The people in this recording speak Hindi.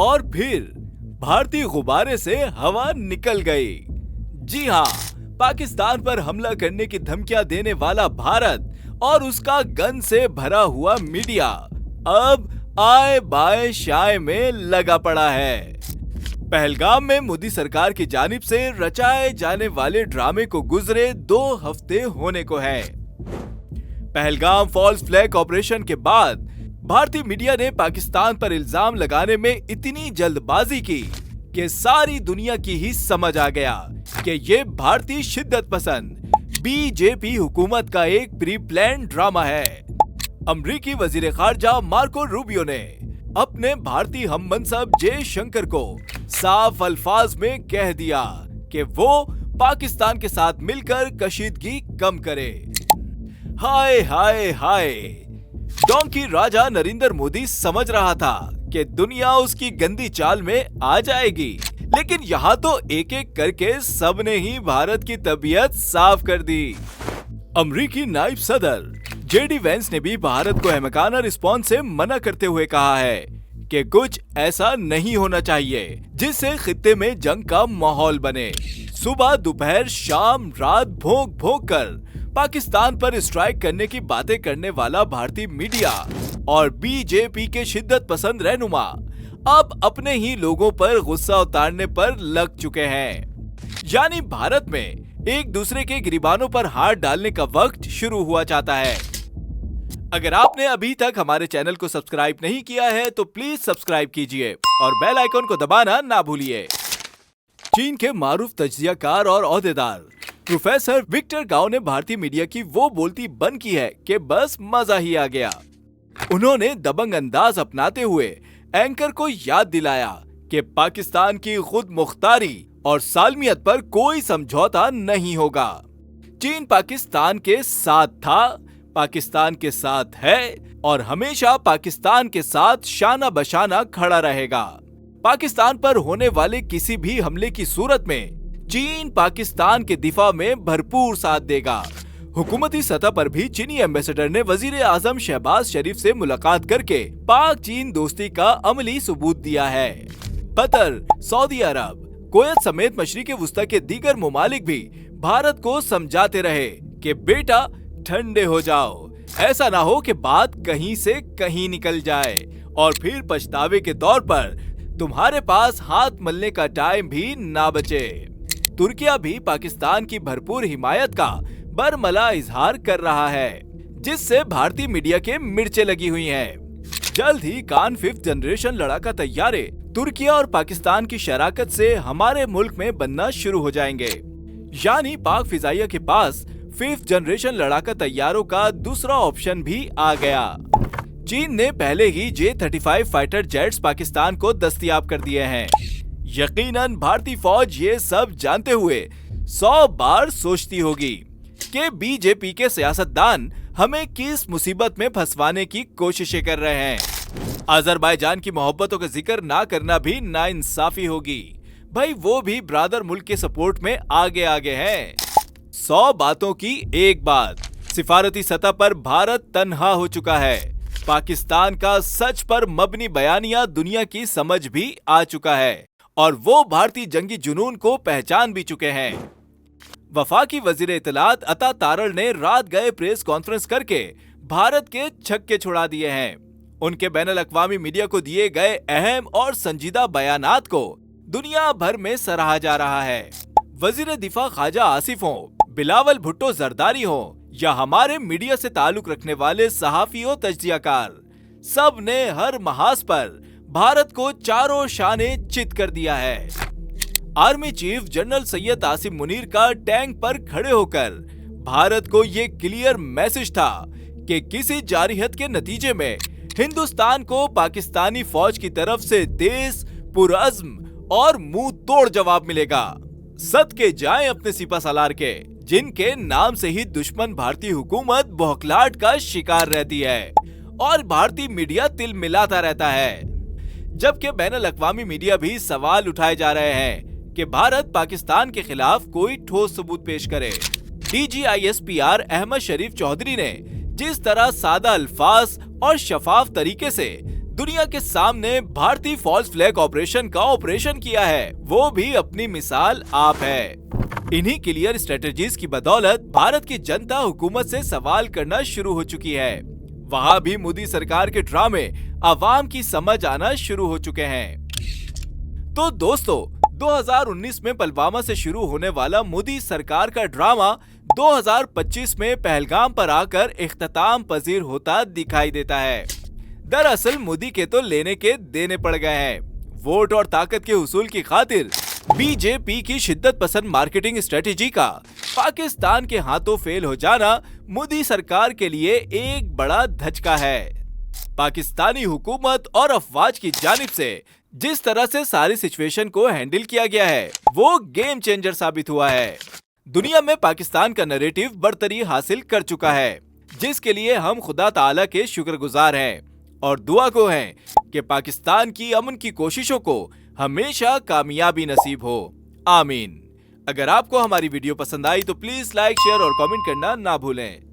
और फिर भारतीय गुब्बारे से हवा निकल गई। जी हाँ, पाकिस्तान पर हमला करने की धमकियां देने वाला भारत और उसका गन से भरा हुआ मीडिया अब आए बाए शाए में लगा पड़ा है। पहलगाम में मोदी सरकार की जानिब से रचाए जाने वाले ड्रामे को गुजरे 2 हफ्ते होने को है। पहलगाम फॉल्स फ्लैग ऑपरेशन के बाद भारतीय मीडिया ने पाकिस्तान पर इल्जाम लगाने में इतनी जल्दबाजी की कि सारी दुनिया की ही समझ आ गया कि ये भारतीय शिद्दत पसंद बीजेपी हुकूमत का एक प्री प्लान ड्रामा है। अमरीकी वजीर खारजा मार्को रूबियो ने अपने भारतीय हममनसब जयशंकर को साफ अल्फाज में कह दिया कि वो पाकिस्तान के साथ मिलकर कशीदगी कम करे। हाय हाय हाय, डोंकी राजा नरेंद्र मोदी समझ रहा था कि दुनिया उसकी गंदी चाल में आ जाएगी, लेकिन यहाँ तो एक एक करके सबने ही भारत की तबीयत साफ कर दी। अमरीकी नायब सदर जेडी वेंस ने भी भारत को अहमकाना रिस्पॉन्स से मना करते हुए कहा है कि कुछ ऐसा नहीं होना चाहिए जिससे खित्ते में जंग का माहौल बने। सुबह दोपहर शाम रात भोंक भोंक कर पाकिस्तान पर स्ट्राइक करने की बातें करने वाला भारतीय मीडिया और बीजेपी के शिद्दत पसंद रहनुमा अब अपने ही लोगों पर गुस्सा उतारने पर लग चुके हैं। यानी भारत में एक दूसरे के गिरबानों पर हाथ डालने का वक्त शुरू हुआ चाहता है। अगर आपने अभी तक हमारे चैनल को सब्सक्राइब नहीं किया है तो प्लीज सब्सक्राइब कीजिए और बेल आइकॉन को दबाना ना भूलिए। चीन के मारूफ तज्जियाकार और ओहदेदार प्रोफेसर विक्टर गाओ ने भारतीय मीडिया की वो बोलती बंद की है कि बस मजा ही आ गया। उन्होंने दबंग अंदाज अपनाते हुए एंकर को याद दिलाया कि पाकिस्तान की खुद मुख्तारी और सालमियत पर कोई समझौता नहीं होगा। चीन पाकिस्तान के साथ था, पाकिस्तान के साथ है और हमेशा पाकिस्तान के साथ शाना बशाना खड़ा रहेगा। पाकिस्तान पर होने वाले किसी भी हमले की सूरत में चीन पाकिस्तान के दिफा में भरपूर साथ देगा। हुकूमती सतह पर भी चीनी एम्बेसडर ने वजीर आजम शहबाज शरीफ से मुलाकात करके पाक चीन दोस्ती का अमली सबूत दिया है। कतर, सऊदी अरब, कुवैत समेत मशरिक वुस्ता के दीगर मुमालिक भी भारत को समझाते रहे कि बेटा ठंडे हो जाओ, ऐसा ना हो कि बात कहीं से कहीं निकल जाए और फिर पछतावे के तौर पर तुम्हारे पास हाथ मलने का टाइम भी ना बचे। तुर्किया भी पाकिस्तान की भरपूर हिमायत का बरमला इजहार कर रहा है, जिससे भारतीय मीडिया के मिर्चे लगी हुई हैं। जल्द ही कान 5th जनरेशन लड़ाका तैयारे तुर्किया और पाकिस्तान की शराकत से हमारे मुल्क में बनना शुरू हो जाएंगे। यानी पाक फिजाइया के पास 5th जनरेशन लड़ाका तैयारों का दूसरा ऑप्शन भी आ गया। चीन ने पहले ही J-35 फाइटर जेट्स पाकिस्तान को दस्तयाब कर दिए हैं। यकीनन भारतीय फौज ये सब जानते हुए 100 बार सोचती होगी कि बीजेपी के सियासतदान हमें किस मुसीबत में फंसवाने की कोशिशें कर रहे हैं। अजरबैजान की मोहब्बतों का जिक्र ना करना भी नाइंसाफी होगी। भाई वो भी ब्रादर मुल्क के सपोर्ट में आगे आगे हैं। 100 बातों की एक बात, सिफारती सतह पर भारत तन्हा हो चुका है। पाकिस्तान का सच पर मबनी बयानिया दुनिया की समझ भी आ चुका है और वो भारतीय जंगी जुनून को पहचान भी चुके हैं। वफाकी वजीर इत्तलात अता तारड़ ने रात गए प्रेस कॉन्फ्रेंस करके भारत के छक्के छुड़ा दिए हैं। उनके बैनुल अक़वामी मीडिया को दिए गए अहम और संजीदा बयानात को दुनिया भर में सराहा जा रहा है। वजीर दिफा ख्वाजा आसिफ हो, बिलावल भुट्टो जरदारी हो या हमारे मीडिया से ताल्लुक रखने वाले सहाफी और तज्जियाकार, सब ने हर महाज पर भारत को चारों शाने चित कर दिया है। Army chief general Syed Asim Munir का टैंक पर खड़े होकर भारत को ये क्लियर मैसेज था कि किसी जारिहत के नतीजे में हिंदुस्तान को पाकिस्तानी फौज की तरफ से तेज, पुरअज़्म और मुंह तोड़ जवाब मिलेगा। सदके जाएं अपने सिपा सालार के, जिनके नाम से ही दुश्मन भारतीय हुकूमत बौखलाहट का शिकार रहती है और भारतीय मीडिया तिल मिलाता रहता है। जबकि बैनुल अक़वामी मीडिया भी सवाल उठाए जा रहे हैं कि भारत पाकिस्तान के खिलाफ कोई ठोस सबूत पेश करे। DGISPR अहमद शरीफ चौधरी ने जिस तरह सादा अल्फाज और शफाफ तरीके से दुनिया के सामने भारतीय फॉल्स फ्लैग ऑपरेशन का ऑपरेशन किया है, वो भी अपनी मिसाल आप है। इन्हीं क्लियर स्ट्रेटेजीज की बदौलत भारत की जनता हुकूमत से सवाल करना शुरू हो चुकी है। वहाँ भी मोदी सरकार के ड्रामे आवाम की समझ आना शुरू हो चुके हैं। तो दोस्तों, 2019 में पुलवामा से शुरू होने वाला मोदी सरकार का ड्रामा 2025 में पहलगाम पर आकर इख्तिताम पजीर होता दिखाई देता है। दरअसल मोदी के तो लेने के देने पड़ गए हैं। वोट और ताकत के हुसूल की खातिर बीजेपी की शिद्दत पसंद मार्केटिंग स्ट्रेटेजी का पाकिस्तान के हाथों फेल हो जाना मोदी सरकार के लिए एक बड़ा धचका है। पाकिस्तानी हुकूमत और अफवाज की जानिब से जिस तरह से सारी सिचुएशन को हैंडल किया गया है, वो गेम चेंजर साबित हुआ है। दुनिया में पाकिस्तान का नैरेटिव बरतरी हासिल कर चुका है, जिसके लिए हम खुदा ताला के शुक्रगुजार हैं और दुआ को हैं कि पाकिस्तान की अमन की कोशिशों को हमेशा कामयाबी नसीब हो। आमीन। अगर आपको हमारी वीडियो पसंद आई तो प्लीज लाइक, शेयर और कमेंट करना ना भूलें।